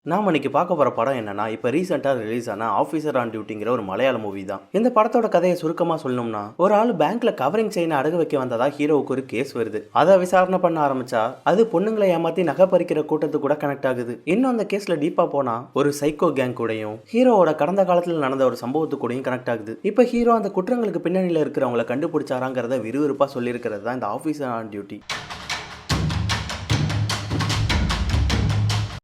நாம இன்னைக்கு பார்க்க போற படம் என்னன்னா, இப்ப ரீசெண்டா ரிலீஸ் ஆன ஆஃபீஸர் ஆன் டியூட்டிங்கிற ஒரு மலையாள மூவி தான். இந்த படத்தோட கதையை சுருக்கமா சொல்லணும்னா, ஒரு ஆள் பேங்க்ல கவரிங் செயினை அடகு வைக்க வந்ததா ஹீரோவுக்கு ஒரு கேஸ் வருது. அதை விசாரணை பண்ண ஆரம்பிச்சா அது பொண்ணுங்களை ஏமாத்தி நகை பறிக்கிற கூட்டத்துக்கு கூட கனெக்ட் ஆகுது. இன்னும் அந்த கேஸ்ல டீப்பா போனா ஒரு சைக்கோ கேங் கூடயும் ஹீரோவோட கடந்த காலத்துல நடந்த ஒரு சம்பவத்து கூடயும் கனெக்ட் ஆகுது. இப்ப ஹீரோ அந்த குற்றங்களுக்கு பின்னணியில இருக்கிறவங்களை கண்டுபிடிச்சாராங்கிறத விறுவிறுப்பா சொல்லியிருக்கிறது தான் இந்த ஆஃபீஸர் ஆன் டியூட்டி.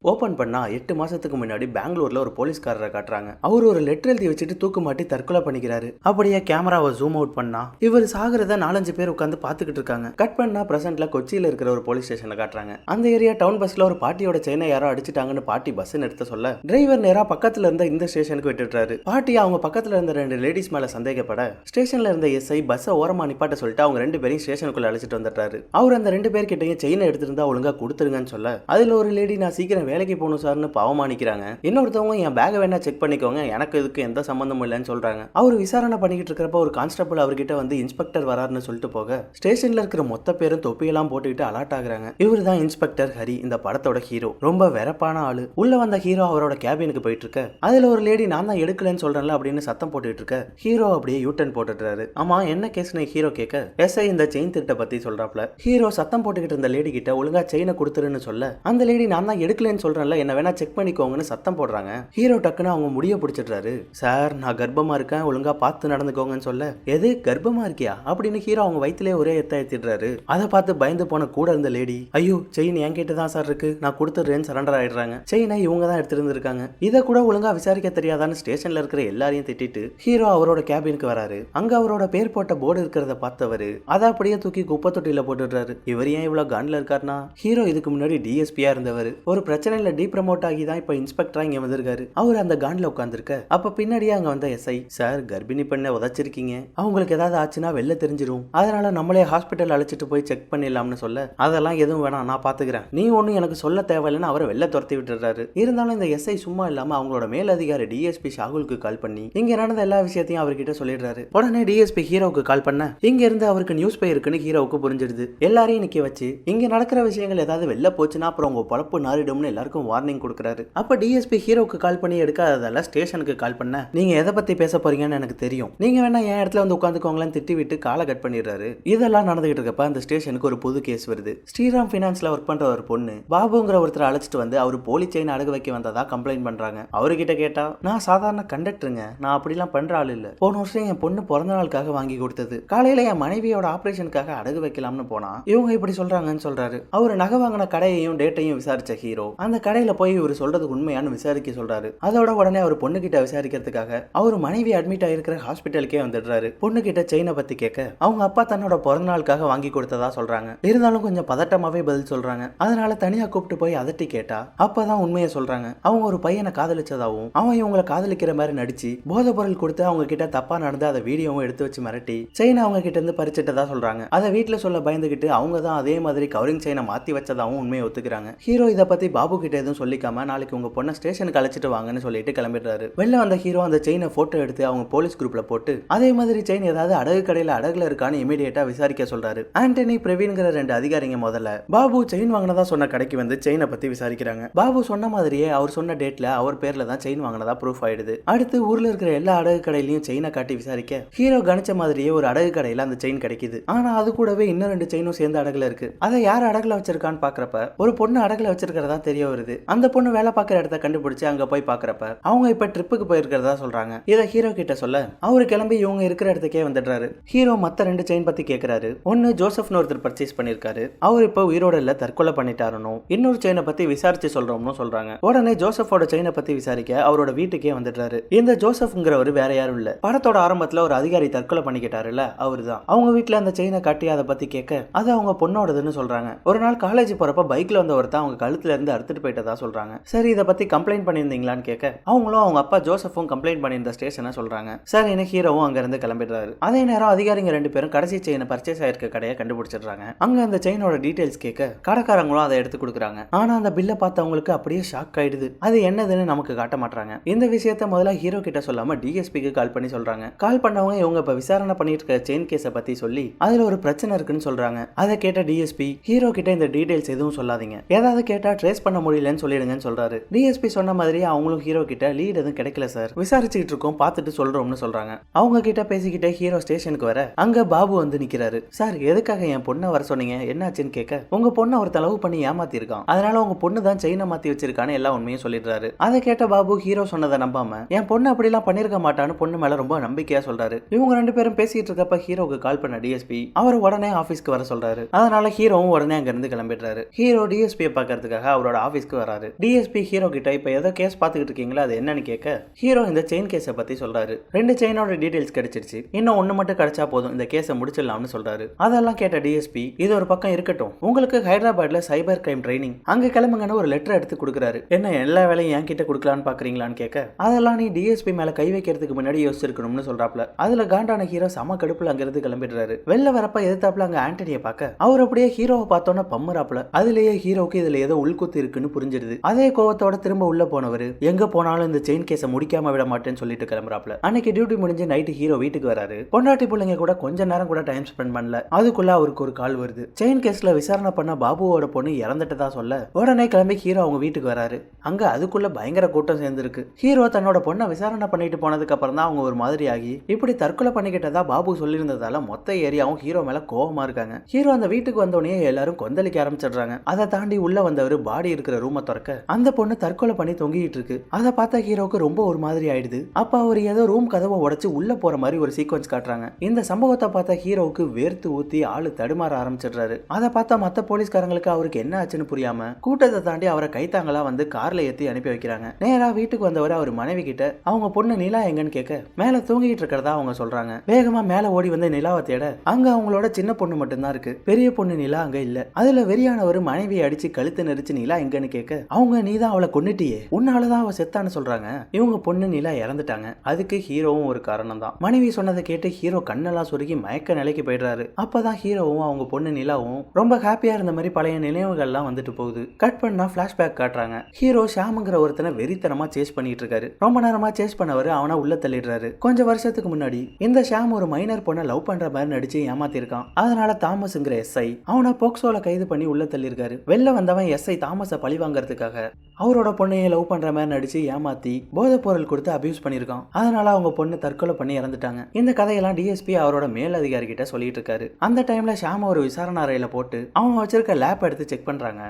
ஓபன் பண்ணா 8 மாசத்துக்கு முன்னாடி பெங்களூர்ல ஒரு போலீஸ்காரரை காட்டுறாங்க. அவர் ஒரு லெட்டர் எழுதி வச்சுட்டு தூக்கு மாட்டி தற்கொலை பண்ணிக்கிறாரு. அப்படியே கேமராவை ஜூம் அவுட் பண்ணா இவர் சாகிறத 4-5 பேர் உட்காந்து பாத்துக்கிட்டு இருக்காங்க. கட் பண்ணா பிரசன்ட்ல கொச்சியில இருக்கிற ஒரு போலீஸ் ஸ்டேஷனை காட்டுறாங்க. அந்த ஏரியா டவுன் பஸ்ல ஒரு பாட்டியோட செயினை யாரோ அடிச்சிட்டாங்கன்னு பாட்டி பஸ் நிறுத்த சொல்ல டிரைவர் நேரா பக்கத்துல இருந்த இந்த ஸ்டேஷனுக்கு விட்டுறாரு. பாட்டி அவங்க பக்கத்துல இருந்த 2 லேடிஸ் மேல சந்தேகப்பட ஸ்டேஷன்ல இருந்த எஸ்ஐ பஸ்ஸை ஓரமா நிப்பாட்ட சொல்லிட்டு அவங்க 2 பேரையும் ஸ்டேஷனுக்குள்ள அழைச்சிட்டு வந்துட்டாரு. அவர் அந்த 2 பேர்கிட்டையும் செயினை எடுத்திருந்தா ஒழுங்கா கொடுத்துருங்கன்னு சொல்ல அதுல ஒரு லேடி நான் சீக்கிரம் வேலைக்கு போகணும் சார்னு பாவமானிக்கிறாங்க. இன்னொருத்தவங்க என் பேக்கை வேணா செக் பண்ணிக்கோங்க, எனக்கு இதுக்கு எந்த சம்பந்தமும் இல்லைன்னு சொல்றாங்க. அவர் விசாரணை பண்ணிக்கிட்டு இருக்கிறப்ப ஒரு கான்ஸ்டபிள் அவர்கிட்ட வந்து இன்ஸ்பெக்டர் வராருன்னு சொல்லிட்டு போக ஸ்டேஷன்ல இருக்கிற மொத்த பேரும் தொப்பியெல்லாம் போட்டுக்கிட்டு அலர்ட் ஆகுறாங்க. இவர் தான் இன்ஸ்பெக்டர் ஹரி, இந்த படத்தோட ஹீரோ. ரொம்ப வெறப்பான ஆளு. உள்ள வந்த ஹீரோ அவரோட கேபினுக்கு போயிட்டு இருக்க அதுல ஒரு லேடி நான் தான் எடுக்கலன்னு சொல்றேன்ல அப்படின்னு சத்தம் போட்டுட்டு இருக்க ஹீரோ அப்படியே யூட்டன் போட்டுறாரு. ஆமா என்ன கேஸ்னு ஹீரோ கேட்க எஸ்ஐ இந்த செயின் திருட்ட பத்தி சொல்றாப்ல. ஹீரோ சத்தம் போட்டுக்கிட்டு இருந்த லேடி கிட்ட ஒழுங்கா செயினை கொடுத்துருன்னு சொல்ல அந்த லேடி நான் தான் எடுக்கலன்னு சொல்றேன்ல, என்ன வேணா செக் பண்ணிக்கோங்கன்னு சத்தம் போடுறாங்க. ஹீரோ டக்குன்னு அவங்க முடிய பிடிச்சிடுறாரு. சார் நான் கர்ப்பமா இருக்கேன், ஒழுங்கா பார்த்து நடந்துக்கோங்கன்னு சொல்ல எது கர்ப்பமா இருக்கியா அப்படின்னு ஹீரோ அவங்க வயிற்றுலேயே ஒரே ஏத்திடுறாரு. அதை பார்த்து பயந்து போன கூட இருந்த லேடி ஐயோ செயின் என்கிட்ட தான் சார் இருக்கு, நான் கொடுத்துடுறேன்னு சரண்டர் ஆயிடுறாங்க. செயினை இவங்க தான் எடுத்துருந்துருக்காங்க. இதை கூட ஒழுங்கா விசாரிக்க தெரியாதான்னு ஸ்டேஷன்ல இருக்கிற எல்லாரையும் திட்டிட்டு ஹீரோ அவரோட கேபினுக்கு வராரு. அங்க அவரோட பேர் போட்ட போர்டு இருக்கிறத பார்த்தவரு அதை அப்படியே தூக்கி குப்பை தொட்டியில போட்டுடுறாரு. இவர் ஏன் இவ்வளவு கன்ல இருக்காருன்னா ஹீரோ இதுக்கு முன்னாடி டிஎஸ்பியா இருந்தவர். ஒரு பிரச்சனையில ப்ரமோட் ஆகி தான் இப்ப இன்ஸ்பெக்டரா இங்க வந்திருக்காரு. அவர் அந்த கான்ல உட்கார்ந்திருக்க அப்ப பின்னாடியே அங்க வந்த எஸ்ஐ சார் கர்ப்பிணி பெண்ணை உதைச்சிருக்கீங்க, அவங்களுக்கு ஏதாவது ஆச்சுன்னா வெளில தெரிஞ்சிரும், அதனால நம்மளே ஹாஸ்பிட்டல் அழைச்சிட்டு போய் செக் பண்ணிடலாம்னு சொல்ல அதெல்லாம் எதுவும் வேணாம் நான் பாத்துக்கிறேன், நீ ஒன்னும் எனக்கு சொல்ல தேவையில்லைன்னு அவரை வெளில துரத்தி விட்டுறாரு. இருந்தாலும் இந்த எஸ்ஐ சும்மா இல்லாம அவங்களோட மேலதிகாரி டிஎஸ்பி ஷாகுலுக்கு கால் பண்ணி இங்க நடந்த எல்லா விஷயத்தையும் அவர்கிட்ட சொல்லிடுறாரு. உடனே டிஎஸ்பி ஹீரோவுக்கு கால் பண்ண இங்க இருந்து அவருக்கு நியூஸ் போயிருக்குன்னு ஹீரோவுக்கு புரிஞ்சிடுது. எல்லாரையும் நிக்க வச்சு இங்க நடக்கிற விஷயங்கள் ஏதாவது வெளில போச்சுன்னா அப்புறம் உங்க பொழப்பு நாரிடும்னு எல்லாருக்கும் வார்னிங் கொடுக்குறாரு. அப்ப டிஎஸ்பி ஹீரோக்கு கால் பண்ணி எடுக்காததால ஸ்டேஷனுக்கு கால் பண்ண நீங்க எதை பத்தி பேச போறீங்கன்னு எனக்கு தெரியும், நீங்க வேணா என் இடத்துல வந்து உட்காந்துக்கோங்களேன்னு திட்டி விட்டு காலை கட் பண்ணிடுறாரு. இதெல்லாம் நடந்துகிட்டு இருக்கப்ப அந்த ஸ்டேஷனுக்கு ஒரு புது கேஸ் வருது. ஸ்ரீராம் பினான்ஸ்ல ஒர்க் பண்ற ஒரு பொண்ணு பாபுங்கிற ஒருத்தர் அழைச்சிட்டு வந்து அவர் போலி செயின் அடகு வைக்க வந்ததா கம்ப்ளைண்ட் பண்றாங்க. அவர்கிட்ட கேட்டா நான் சாதாரண கண்டக்டருங்க, நான் அப்படிலாம் பண்ற ஆள் இல்ல, போன வருஷம் என் பொண்ணு பிறந்த நாளுக்காக வாங்கி கொடுத்தது, காலையில என் மனைவியோட ஆபரேஷனுக்காக அடகு வைக்கலாம்னு போனா இவங்க இப்படி சொல்றாங்கன்னு சொல்றாரு. அவர் நகை வாங்கின கடையையும் டேட்டையும் விசாரிச்ச ஹீரோ அந்த கடையில போய் இவர் சொல்றது உண்மையானு விசாரிக்க சொல்றாரு. அதோட உடனே அவர் பொண்ணு கிட்ட விசாரிக்கிறதுக்காக அவர் மனைவி அட்மிட் ஆயிருக்கிற ஹாஸ்பிட்டலுக்கே வந்துடுறாரு. பொண்ணு கிட்ட செயினை பத்தி கேட்க அவங்க அப்பா தன்னோட பிறந்த நாளுக்காக வாங்கி கொடுத்ததா சொல்றாங்க. இருந்தாலும் கொஞ்சம் பதட்டமாவே பதில் சொல்றாங்க. அதனால தனியா கூப்பிட்டு போய் அதட்டி கேட்டா அப்பதான் உண்மையை சொல்றாங்க. அவங்க ஒரு பையனை காதலிச்சதாவும் அவன் இவங்களை காதலிக்கிற மாதிரி நடிச்சு போதை பொருள் கொடுத்து அவங்க கிட்ட தப்பா நடந்து அதை வீடியோவும் எடுத்து வச்சு மிரட்டி செயினை அவங்க கிட்ட இருந்து பறிச்சிட்டதா சொல்றாங்க. அதை வீட்டுல சொல்ல பயந்துகிட்டு அவங்க தான் அதே மாதிரி கவரிங் செயினை மாத்தி வச்சதாவும் உண்மையை ஒத்துக்கிறாங்க. ஹீரோ இதை பத்தி பாபு கிட்ட எதுவும் சொல்லிக்காம நாளைக்கு உங்க பொண்ணை ஸ்டேஷனுக்கு அழைச்சிட்டு வாங்கன்னு சொல்லிட்டு கிளம்பிடுறாரு. வெளில வந்த ஹீரோ அந்த செயினை போட்டோ எடுத்து அவங்க போலீஸ் குரூப்ல போட்டு அதே மாதிரி செயின் ஏதாவது அடகு கடையில அடகுல இருக்கான்னு இமீடியட்டா விசாரிக்க சொல்றாரு. ஆண்டனி பிரவீன்கிற 2 அதிகாரிங்க முதல்ல பாபு செயின் வாங்கினதா சொன்ன கடைக்கு வந்து செயினை பத்தி விசாரிக்கிறாங்க. பாபு சொன்ன மாதிரியே அவர் சொன்ன டேட்ல அவர் பேர்ல தான் செயின் வாங்கினதா ப்ரூஃப் ஆயிடுது. அடுத்து ஊர்ல இருக்கிற எல்லா அடகு கடையிலயும் செயினை காட்டி விசாரிக்க ஹீரோ கணிச்ச மாதிரியே ஒரு அடகு கடையில அந்த செயின் கிடைக்குது. ஆனா அது கூடவே இன்னும் 2 செயினும் சேர்ந்து அடகுல இருக்கு. அதை யார் அடகுல வச்சிருக்கான்னு பாக்குறப்ப ஒரு பொண்ணு அடகுல வச்சிருக்கிறதா தெரிய வருது. அந்த பொண்ணு வேலை பார்க்குற இடத்த கண்டுபிடிச்சு அங்க போய் பாக்குறப்ப அவங்க இப்ப ட்ரிப்புக்கு போயிருக்கிறதா சொல்றாங்க. இதை ஹீரோ கிட்ட சொல்ல அவரு கிளம்பி இவங்க இருக்கிற இடத்துக்கே வந்துடுறாரு. ஹீரோ மத்த 2 செயின் பத்தி கேட்கிறாரு. ஒன்னு ஜோசப்னு ஒருத்தர் பர்ச்சேஸ் பண்ணிருக்காரு, அவர் இப்ப உயிரோட இல்ல தற்கொலை பண்ணிட்டாருன்னு. இன்னொரு செயினை பத்தி விசாரிச்சு சொல்றோம்னு சொல்றாங்க. உடனே ஜோசப்போட செயினை பத்தி விசாரிக்க அவரோட வீட்டுக்கே வந்துடுறாரு. இந்த ஜோசப்ங்கிறவர் வேற யாரும் இல்ல, படத்தோட ஆரம்பத்துல ஒரு அதிகாரி தற்கொலை பண்ணிக்கிட்டாருல்ல அவருதான். அவங்க வீட்டுல அந்த செயினை காட்டி அதை பத்தி கேட்க அது அவங்க பொண்ணோடதுன்னு சொல்றாங்க. ஒரு நாள் காலேஜ் போறப்ப பைக்ல வந்த ஒருத்தர் அவங்க கழுத்துல இருந்து அறுத்துட்டு போயிட்டதா சொல்றாங்க. சரி இதை பத்தி கம்ப்ளைண்ட் பண்ணியிருந்தீங்களான்னு கேட்க அவங்களும் அவங்க அப்பா ஜோசப்பும் கம்ப்ளைண்ட் பண்ணியிருந்த ஸ்டேஷனை சொல்றாங்க. சார் என்ன ஹீரோவும் அங்க இருந்து கிளம்பிடுறாரு. அதே நேரம் அதிகாரிங்க 2 பேரும் கடைசி செயினை பர்ச்சேஸ் ஆயிருக்க கடையை கண்டுபிடிச்சிடுறாங்க. அங்க அந்த செயினோட டீடைல்ஸ் கேட்க கடைக்காரங்களும் அதை எடுத்து கொடுக்குறாங்க. ஆனா அந்த பில்லை பார்த்தவங்களுக்கு அப்படியே ஷாக் ஆயிடுது. அது என்னதுன்னு நமக்கு காட்ட மாட்டாங்க. இந்த விஷயத்த முதல்ல ஹீரோ கிட்ட சொல்லாம டிஎஸ்பிக்கு கால் பண்ணி சொல்றாங்க. கால் பண்ணவங்க இவங்க இப்ப விசாரணை பண்ணிட்டு இருக்க செயின் கேஸை பத்தி சொல்லி அதுல ஒரு பிரச்சனை இருக்குன்னு சொல்றாங்க. அதை கேட்ட டிஎஸ்பி ஹீரோ கிட்ட இந்த டீடைல்ஸ் எதுவும் சொல்லாதீங்க, ஏதாவது கேட்டா ட்ரேஸ் பண்ண முடியலன்னு சொல்லிடுங்கன்னு சொல்றாரு. டிஎஸ்பி சொன்ன மாதிரி அவங்களும் ஹீரோ கிட்ட லீட் எதுவும் கிடைக்கல சார், விசாரிச்சுக்கிட்டு இருக்கோம், பார்த்துட்டு சொல்றோம்னு சொல்றாங்க. அவங்க கிட்ட பேசிக்கிட்டே ஹீரோ ஸ்டேஷனுக்கு வர அங்க பாபு வந்து நிக்கிறாரு. சார் எதுக்காக என் பொண்ணை வர சொன்னீங்க, என்னாச்சுன்னு கேட்க உங்க பொண்ணை ஒரு லவ் பண்ணி ஏமாத்தி இருக்கான், அதனால உங்க பொண்ணு தான் செயினை மாத்தி வச்சிருக்கான்னு எல்லா உண்மையும் சொல்லிடுறாரு. அதை கேட்ட பாபு ஹீரோ சொன்னதை நம்பாம என் பொண்ணு அப்படிலாம் பண்ணிருக்க மாட்டான்னு பொண்ணு மேல ரொம்ப நம்பிக்கையா சொல்றாரு. இவங்க ரெண்டு பேரும் பேசிட்டு இருக்கப்ப ஹீரோக்கு கால் பண்ண டிஎஸ்பி அவர் உடனே ஆபீஸ்க்கு வர சொல்றாரு. அதனால ஹீரோவும் உடனே அங்க இருந்து கிளம்பிடுறாரு. ஹீரோ டிஎஸ்பியை பாக்கிறதுக்காக அவரோட ஆபீஸ்க்கு வராரு. டிஎஸ்பி ஹீரோ கிட்ட இப்ப ஏதோ கேஸ் பாத்துக்கிட்டு இருக்கீங்களா, அது என்னன்னு கேட்க ஹீரோ இந்த செயின் கேஸை பத்தி சொல்றாரு. 2 செயினோட டீடைல்ஸ் கிடைச்சிருச்சு, இன்னும் 1 மட்டும் கிடைச்சா போதும், இந்த கேஸை முடிச்சிடலாம்னு சொல்றாரு. அதெல்லாம் கேட்ட டிஎஸ்பி இது ஒரு பக்கம் இருக்கட்டும், உங்களுக்கு ஹைதராபாத்ல சைபர் கிரைம் ட்ரைனிங், அங்க கிளம்புங்கன்னு ஒரு லெட்டர் எடுத்து கொடுக்குறாரு. என்ன எல்லா வேலையும் என் கிட்ட கொடுக்கலான்னு பாக்குறீங்களான்னு கேட்க அதெல்லாம் நீ டிஎஸ்பி மேல கை வைக்கிறதுக்கு முன்னாடி யோசிச்சிருக்கணும்னு சொல்றாப்ல. அதுல காண்டான ஹீரோ சம கடுப்புல அங்க இருந்து கிளம்பிடுறாரு. வெளில வரப்ப எதிர்த்தாப்புல அங்க ஆண்டனியை பார்க்க அவர் அப்படியே ஹீரோவை பார்த்தோன்னா பம்முறாப்ல. அதுலயே ஹீரோக்கு இதுல ஏதோ உள்குத்து இருக்குன்னு புரிஞ்சிருது. அதே கோவத்தோட திரும்ப உள்ள போனவர் எங்க போனாலும் இந்த செயின் கேஸை முடிக்காம விட மாட்டேன்னு சொல்லிட்டு கிளம்புறாப்ல. அன்னைக்கு டியூட்டி முடிஞ்சு நைட்டு ஹீரோ வீட்டுக்கு வராரு. பொண்டாட்டி பிள்ளைங்க கூட கொஞ்ச நேரம் கூட டைம் ஸ்பெண்ட் பண்ணல. அதுக்குள்ள அவருக்கு ஒரு கால் வருது. செயின் கேஸ்ல விசாரணை பண்ண பாபுவோட பொண்ணு இறந்துட்டதா சொல்ல உடனே கிளம்பி ஹீரோ அவங்க வீட்டுக்கு வராரு. அங்க அதுக்குள்ள பயங்கர கூட்டம் சேர்ந்துருக்கு. ஹீரோ தன்னோட பொண்ணை விசாரணை பண்ணிட்டு போனதுக்கு அப்புறம் தான் அவங்க ஒரு மாதிரி ஆகி இப்படி தற்கொலை பண்ணிக்கிட்டதா பாபு சொல்லியிருந்ததால மொத்த ஏரியாவும் ஹீரோ மேல கோவமா இருக்காங்க. ஹீரோ அந்த வீட்டுக்கு வந்தோடனே எல்லாரும் கொந்தளிக்க ஆரம்பிச்சிடுறாங்க. அதை தாண்டி உள்ள வந்தவர் பாடி இருக்கிற ரூமை திறக்க அந்த பொண்ணு தற்கொலை பண்ணி தொங்கிட்டு இருக்கு. அதை பார்த்த ஹீரோக்கு ரொம்ப ஒரு மாதிரி ஆயிடுது. அப்ப அவர் ஏதோ ரூம் கதவை உடைச்சு உள்ள போற மாதிரி ஒரு சீக்வன்ஸ் காட்டுறாங்க. இந்த சம்பவத்தை பார்த்த ஹீரோவுக்கு வேர்த்து ஊத்தி ஆளு தடுமாற ஆரம்பிச்சிடுறாரு. அதை பார்த்த மத்த போலீஸ்காரங்களுக்கு அவருக்கு என்ன ஆச்சுன்னு புரியாம கூட்டத்தை தாண்டி அவரை கைத்தாங்களா வந்து கார்ல ஏத்தி அனுப்பி வைக்கிறாங்க. நேரா வீட்டுக்கு வந்தவர் அவர் மனைவி கிட்ட அவங்க பொண்ணு நிலா எங்கன்னு கேட்க மேல தூங்கிட்டு இருக்கிறதா அவங்க சொல்றாங்க. வேகமா மேல ஓடி வந்து நிலாவை தேட அங்க அவங்களோட சின்ன பொண்ணு மட்டும்தான் இருக்கு. பெரிய பொண்ணு நிலா அங்க இல்ல. அதுல வெறியானவர் மனைவியை அடிச்சு கழுத்து நெரிச்சு நிலா எங்கன்னு கேட்க அவங்க நீதான் அவளை கொன்னுட்டியே, உன்னாலதான் அவ செத்தான்னு சொல்றாங்க. இவங்க பொண்ணு நிலா இறந்துட்டாங்க. அதுக்கு ஹீரோவும் ஒரு காரணம் தான். மனைவி சொன்னதை கேட்டு ஹீரோ கண்ணெல்லாம் சுருகி மயக்க நிலைக்கு போயிடுறாரு. அப்பதான் ஹீரோவும் அவங்க பொண்ணு நிலாவும் ரொம்ப ஹாப்பியா இருந்த மாதிரி பழைய நினைவுகள்லாம் வந்துட்டு போகுது. கட் பண்ணா பிளாஷ்பேக் காட்டுறாங்க. ஹீரோ ஷாமுங்கிற ஒருத்தனை வெறித்தனமா சேஸ் பண்ணிட்டு இருக்காரு. ரொம்ப நேரமா சேஸ் பண்ணவர் அவனை உள்ள தள்ளிடுறாரு. கொஞ்சம் வருஷத்துக்கு முன்னாடி இந்த ஷாம் ஒரு மைனர் பொண்ணை லவ் பண்ற மாதிரி நடிச்சு ஏமாத்திருக்கான். அதனால தாமஸ்ங்கிற எஸ்ஐ அவனை போக்சோல கைது பண்ணி உள்ள தள்ளிருக்காரு. வெளில வந்தவன் எஸ்ஐ தாமஸை பழி வாங்கறதுக்காக அவரோட பொண்ணையை லவ் பண்ற மாதிரி நடிச்சு ஏமாத்தி போதைப் பொருள் கொடுத்து அபியூஸ் பண்ணிருக்கான். அதனால அவங்க பொண்ணு தற்கொலை பண்ணி இறந்துட்டாங்க. இந்த கதையெல்லாம் டிஎஸ்பி அவரோட மேல் அதிகாரி கிட்ட சொல்லிட்டு இருக்காரு. அந்த டைம்ல ஷாம ஒரு விசாரணை அறையில போட்டு அவன் வச்சிருக்க லேப் எடுத்து செக் பண்றாங்க.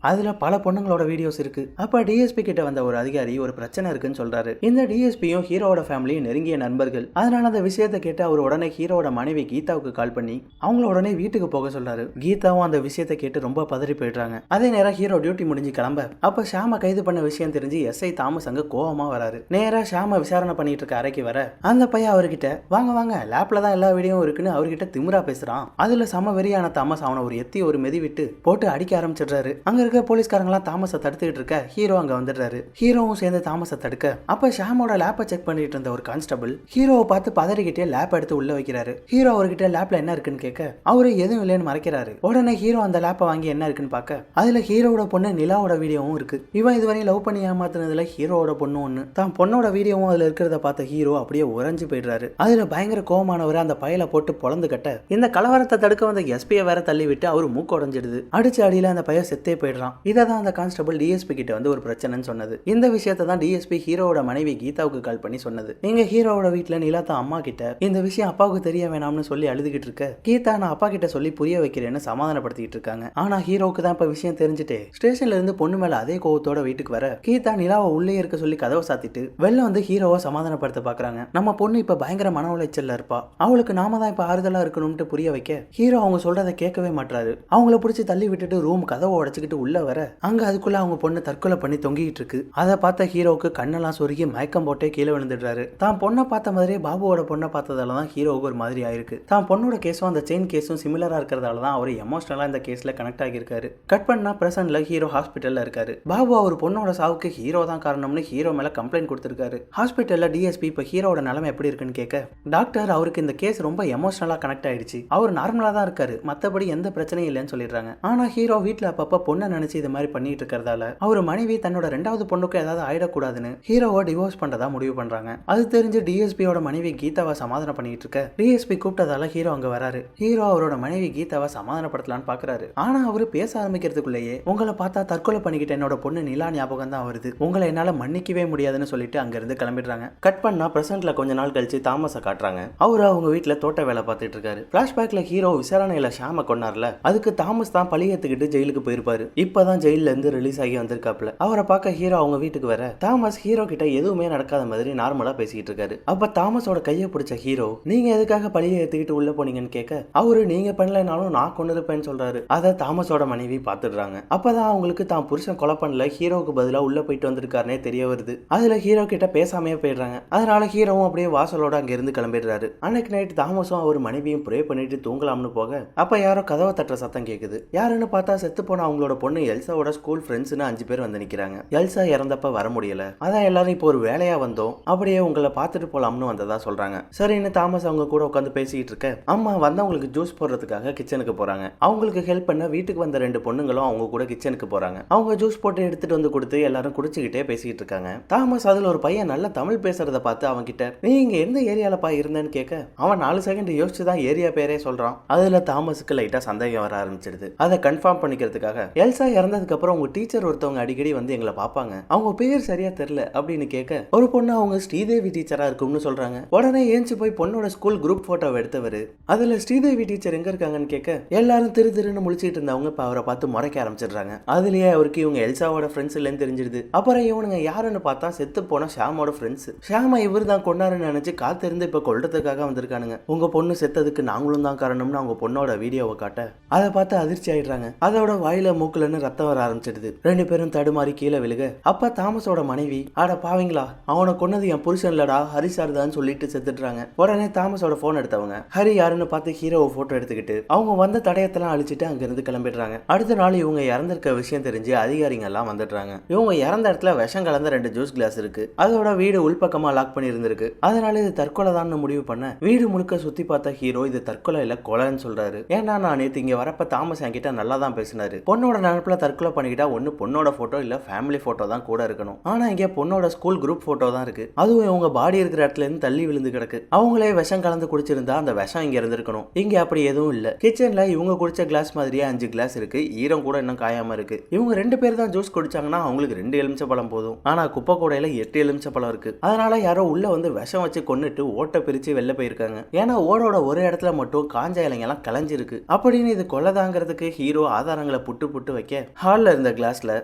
அதுல பல பொண்ணுங்களோட வீடியோஸ் இருக்கு. அப்ப டிஎஸ்பி கிட்ட வந்த ஒரு அதிகாரி ஒரு பிரச்சனை இருக்குன்னு சொல்றாரு. இந்த டிஎஸ்பியும் ஹீரோட ஃபேமிலியும் நெருங்கிய நண்பர்கள். அதனால அந்த விஷயத்தை கேட்டு அவர் உடனே ஹீரோட மனைவி கீதாவுக்கு கால் பண்ணி அவங்கள உடனே வீட்டுக்கு போக சொல்றாரு. கீதாவும் அந்த விஷயத்தை கேட்டு ரொம்ப பதறி போயிடுறாங்க. அதே நேரம் ஹீரோ டியூட்டி முடிஞ்சு கிளம்ப அப்ப ஷாம கைது பண்ண விஷயம் தெரிஞ்சு எஸ்ஐ தாமஸ் அங்க கோவமா வராரு. நேரா ஷாம விசாரணை பண்ணிட்டு இருக்க அறைக்கு வர அந்த பையன் அவர்கிட்ட வாங்க வாங்க லேப்ல தான் எல்லா வீடியோவும் இருக்குன்னு அவர்கிட்ட திமிரா பேசுறான். அதுல சம வெறியான தாமஸ் அவனை ஒரு எத்தி ஒரு மெதி விட்டு போட்டு அடிக்க ஆரம்பிச்சிடுறாரு. அங்க இருக்க போலீஸ்காரங்களாம் தாமஸை தடுத்துக்கிட்டு இருக்க ஹீரோ அங்க வந்துடுறாரு. ஹீரோவும் சேர்ந்து தாமஸை தடுக்க அப்ப ஷாமோட லேப்பை செக் பண்ணிட்டு இருந்த ஒரு கான்ஸ்டபிள் ஹீரோவை பார்த்து பதறிக்கிட்டே லேப் எடுத்து உள்ள வைக்கிறாரு. ஹீரோ அவர்கிட்ட லேப்ல என்ன இருக்குன்னு கேட்க அவரு எதுவும் இல்லைன்னு மறைக்கிறாரு. உடனே ஹீரோ அந்த லேப்பை வாங்கி என்ன இருக்குன்னு பார்க்க அதுல ஹீரோட பொண்ணு நிலாவோட வீடியோவும் இருக்கு. இவன் இதுவரையும் லவ் பண்ணி ஏமாத்துனதுல ஹீரோட பொண்ணு ஒண்ணு தான் பொண்ணோட வீடியோவும் அதுல இருக்கிறத பார்த்த ஹீரோ அப்படியே உறைஞ்சு போயிடுறாரு. அதுல பயங்கர கோவமானவர் அந்த பயல போட்டு பொழந்து கட்ட இந்த கலவரத்தை தடுக்க வந்த எஸ்பியை வேற தள்ளி விட்டு அவரு மூக்கு உடைஞ்சிடுது. அடிச்சு அடியில அந்த பையன் செத்தே போயிடுறான். இதான் அந்த கான்ஸ்டபிள் டிஎஸ்பி கிட்ட வந்து ஒரு பிரச்சனைன்னு சொன்னது. இந்த விஷயத்தை தான் டிஎஸ்பி ஹீரோவோட மனைவி கீதாவுக்கு கால் பண்ணி சொன்னது. நீங்க ஹீரோவோட வீட்டுல நிலாத்தா அம்மா கிட்ட இந்த விஷயம் அப்பாவுக்கு தெரிய வேணாம்னு சொல்லி அழுதுகிட்டு இருக்க கீதா நான் அப்பா கிட்ட சொல்லி புரிய வைக்கிறேன்னு சமாதானப்படுத்திட்டு இருக்காங்க. ஆனா ஹீரோவுக்கு தான் இப்ப விஷயம் தெரிஞ்சுட்டு ஸ்டேஷன்ல இருந்து பொண்ணு மேல அதே கோவத்தோட வீட்டுக்கு வர கீதா நிலாவை உள்ளே இருக்க சொல்லி கதவை சாத்திட்டு வெளில வந்து ஹீரோவை சமாதானப்படுத்த பாக்குறாங்க. நம்ம பொண்ணு இப்ப பயங்கர மன உளைச்சல்ல இருப்பா, அவளுக்கு நாம தான் இப்ப ஆறுதலா இருக்கணும்னு புரிய வைக்க ஹீரோ அவங்க சொல்றதை கேட்கவே மாட்டாரு. அவங்கள பிடிச்சி தள்ளி விட்டுட்டு ரூம் கதவை உடைச்சுக்கிட்டு உள்ள வர அங்க அதுக்குள்ள அவங்க பொண்ணு தற்கொலை பண்ணி தொங்கிட்டு இருக்கு. அதை பார்த்த ஹீரோவுக்கு கண்ணெல்லாம் சொருகி மயக்கம் போட்டே கீழே விழுந்துடுறாரு. தான் பொண்ணை பார்த்த மாதிரியே பாபுவோட பொண்ணை பார்த்ததால தான் ஹீரோவுக்கு ஒரு மாதிரி ஆயிருக்கு. தான் பொண்ணோட கேஸும் அந்த செயின் கேஸும் சிமிலரா இருக்கிறதால தான் அவர் எமோஷனலா இந்த கேஸ்ல கனெக்ட் ஆகியிருக்காரு. கட் பண்ணா பிரசன்ட்ல ஹீரோ ஹாஸ்பிட்டல்ல இருக்காரு. பாபு அவர் பொண்ணோட சாவுக்கு ஹீரோ தான் காரணம்னு ஹீரோ மேல கம்ப்ளைண்ட் கொடுத்திருக்காரு. ஹாஸ்பிட்டல்ல டிஎஸ்பி இப்ப ஹீரோட நிலைமை எப்படி இருக்குன்னு கேட்க டாக்டர் அவருக்கு இந்த கேஸ் ரொம்ப எமோஷனலா கனெக்ட் ஆயிடுச்சு, அவர் நார்மலா தான் இருக்காரு, மத்தபடி எந்த பிரச்சனையும் இல்லைன்னு சொல்லிடுறாங்க. ஆனா ஹீரோ வீட்டுல அப்பப்ப பொண்ணை நினைச்சு இது மாதிரி பண்ணிட்டு இருக்கிறதால அவர் மனைவி தன்னோட ரெண்டாவது பொண்ணுக்கு ஏதாவது ஆயிடக்கூடாதுன்னு ஹீரோவை டிவோர்ஸ் பண்றதா முடிவு பண்றாங்க. அது தெரிஞ்சு டிஎஸ்பியோட மனைவி கீதாவை சமாதானம் பண்ணிட்டு இருக்க டிஎஸ்பி கூப்பிட்டதால ஹீரோ அங்க வராரு. ஹீரோ அவரோட மனைவி கீதாவை சமாதானப்படுத்தலான்னு பாக்குறாரு. ஆனா அவரு பேச ஆரம்பிக்கிறதுக்குள்ளேயே உங்களை பார்த்தா தற்கொலை பண்ணிக்கிட்ட என்னோட பொண்ணு நிலா ஞாபகம் தான் வருது, உங்களை என்னால மன்னிக்கவே முடியாதுன்னு சொல்லிட்டு அங்க இருந்து கிளம்பிடுறாங்க. கட் பண்ணா பிரசன்ட்ல கொஞ்ச நாள் கழிச்சு தாமஸை காட்டுறாங்க. அவரு அவங்க வீட்டுல தோட்ட வேலை பார்த்துட்டு இருக்காரு. பிளாஷ்பேக்ல ஹீரோ விசாரணையில ஷாம கொண்டார்ல, அதுக்கு தாமஸ் தான் பழி ஏத்துக்கிட்டு ஜெயிலுக்கு போயிருப்பாரு. இப்பதான் ஜெயில இருந்து ரிலீஸ் ஆகி வந்திருக்காப்ல. அவரை பார்க்க ஹீரோ அவங்க வீட்டுக்கு வர தாமஸ் ஹீரோ கிட்ட எதுவுமே நடக்காத மாதிரி நார்மலா பேசிட்டு இருக்காரு. அப்ப தாமஸோட கையை பிடிச்ச ஹீரோ, நீங்க எதுக்காக பழியை ஏத்துக்கிட்டு உள்ள போனீங்கன்னு கேட்க அவரு நீங்க பண்ணலனாலும் நான் கொண்டு இருப்பேன்னு சொல்றாரு. அதை தாமஸோட மனைவி பாத்துடுறாங்க. அப்பதான் அவங்களுக்கு தான் புருஷன் கொலை பண்ணல, ஹீரோவுக்கு பதிலா உள்ள போயிட்டு வந்திருக்காருனே தெரிய வருது. அதுல ஹீரோ கிட்ட பேசாமே போயிடுறாங்க. அதனால ஹீரோவும் அப்படியே வாசலோட அங்க இருந்து கிளம்பிடுறாரு. அன்னைக்கு நைட் தாமஸும் அவர் மனைவியும் ப்ரே பண்ணிட்டு தூங்கலாம்னு போக அப்ப யாரோ கதவை தட்டுற சத்தம் கேக்குது. யாருன்னு பார்த்தா செத்து போன அவங்களோட பொண்ணு எல்சாவோட ஸ்கூல் ஃப்ரெண்ட்ஸ்னு 5 பேர் வந்து நிக்கிறாங்க. எல்சா இறந்தப்ப வர முடியல, அதான் எல்லாரும் இப்போ ஒரு வேலையா வந்தோம், அப்படியே உங்களை பார்த்துட்டு போலாம்னு வந்ததா சொல்றாங்க. சரின்னு தாமஸ் அவங்க கூட உட்காந்து பேசிட்டு இருக்க அம்மா வந்தவங்களுக்கு ஜூஸ் போடுறதுக்காக கிச்சனுக்கு போறாங்க. அவங்களுக்கு ஹெல்ப் பண்ண வீட்டுக்கு வந்த 2 பொண்ணுங்களும் அவங்க கூட கிச்சனுக்கு போறாங்க. அவங்க ஜூஸ் போட்டு எடுத்துட்டு வந்து கொடுத்து எல்லாரும் குடிச்சுக்கிட்டே பேசிட்டு இருக்காங்க. தாமஸ் அதுல ஒரு பையன் நல்ல தமிழ் பேசுறத பார்த்து அவங்க கிட்ட நீ இங்க எந்த ஏரியாலப்பா இருந்தேன்னு கேட்க அவன் 4 செகண்ட் யோசிச்சுதான் ஏரியா பேரே சொல்றான். அதுல தாமஸுக்கு லைட்டா சந்தேகம் வர ஆரம்பிச்சிருது. அதை கன்ஃபார்ம் பண்ணிக்கிறதுக்காக எல்சா இறந்ததுக்கு அப்புறம் உங்க டீச்சர் ஒருத்தவங்க அடிக்கடி வந்து எங்களை பாப்பாங்க, அவங்க பேர் சரியா தெரியல அப்படின்னு கேட்க ஒரு பொண்ணு அவங்க ஸ்ரீதேவி டீச்சரா இருக்கும்னு சொல்றாங்க. உடனே ஏஞ்சி போய் பொண்ணோட ஸ்கூல் குரூப் போட்டோ எடுத்தவர் அதுல ஸ்ரீதேவி டீச்சர் எங்க இருக்காங்கன்னு கேட்க எல்லாரும் திரு திருன்னு முழிச்சிட்டு இருந்தவங்க இப்ப அவரை பார்த்து முறைக்க ஆரம்பிச்சிடுறாங்க. அதுலயே அவருக்கு இவங்க எல்சாவோட ஃப்ரெண்ட்ஸ் இல்லைன்னு தெரிஞ்சிருது. அப்புறம் இவனுங்க யாருன்னு பார்த்தா செத்து போன ஷாமோட ஃப்ரெண்ட்ஸ். ஷாமா இவர் தான் கொண்டாருன்னு நினைச்சு காத்திருந்து இப்ப கொல்றதுக்காக வந்திருக்கானுங்க. உங்க பொண்ணு செத்ததுக்கு நாங்களும் தான் காரணம்னு அவங்க பொண்ணோட வீடியோவை காட்ட அதை பார்த்து அதிர்ச்சி ஆயிடுறாங்க. அதோட வாயில மூக்குலன்னு ரத்தம் வர ஆரம்பிச்சிடுது. 2 பேரும் தடுமாறி கீழே விழுக அப்ப தாமஸோட மனைவி ஆட பாவீங்களா அவனை கொன்னது என் புருஷன் இல்லடா ஹரி சார் தான் சொல்லிட்டு செத்துடுறாங்க. உடனே தாமஸோட போன் எடுத்தவங்க ஹரி யாருன்னு பார்த்து ஹீரோவை போட்டோ எடுத்துக்கிட்டு அவங்க வந்த தடயத்தெல்லாம் அழிச்சிட்டு அங்க இருந்து கிளம்பிடுறாங்க. அடுத்த நாள் இவங்க இறந்திருக்க விஷயம் தெரிஞ்சு அதிகாரிங்க எல்லாம் வந்துடுறாங்க. இவங்க இறந்த இடத்துல விஷம் கலந்த 2 ஜூஸ் கிளாஸ் இருக்கு. அதோட வீடு உள்பக்கமா லாக் பண்ணி இருந்திருக்கு. அதனால இது தற்கொலை தான் முடிவு பண்ண வீடு முழுக்க சுத்தி பார்த்த ஹீரோ இது தற்கொலை இல்ல கொலைன்னு சொல்றாரு. ஏன்னா நான் நேத்து இங்க வரப்ப தாமஸ் என்கிட்ட நல்லா தான் பேசினாரு. பொண்ணோட நினைப்புல தற்கொலை பண்ணிக்கிட்டா ஒண்ணு பொண்ணோட போட்டோ இல்ல ஃபேமிலி போட்டோ தான் கூட இருக்கணும். ஆனா இங்க பொண்ணோட ஸ்கூல் குரூப் போட்டோ தான் இருக்கு. அதுவும் இவங்க பாடி இருக்கிற இடத்துல இருந்து தள்ளி விழுந்து கிடக்கு. அவங்களே விஷம் கலந்து குடிச்சிருந்தா அந்த விஷம் இங்க இருந்திருக்கணும். இங்க அப்படி எதுவும் இல்ல. கிச்சன்ல இவங்க குடிச்ச கிளாஸ் மாதிரியே 5 கிளாஸ் இருக்கு. ஈரம் கூட இன்னும் காயாம இருக்கு. இவங்க 2 பேர் தான் ஜூஸ் குடிச்சாங்கன்னா அவங்களுக்கு 2 எலுமிச்சை பழம் போதும். ஆனா குப்பை கூடையில 8 எலுமிச்சை பழம் இருக்கு. அதனால யாரோ உள்ள வந்து விஷம் வச்சு கொன்னுட்டு ஓட்டை பிரிச்சு வெளில போயிருக்காங்க. ஏன்னா ஓடோட ஒரு இடத்துல மட்டும் காஞ்ச இலைங்கெல்லாம் கலைஞ்சிருக்கு. அப்படின்னு இது கொலைதாங்கிறதுக்கு ஹீரோ ஆதாரங்களை புட்டு புட்டு வைக்க ஹால்ல இருந்த கிளாஸ்ல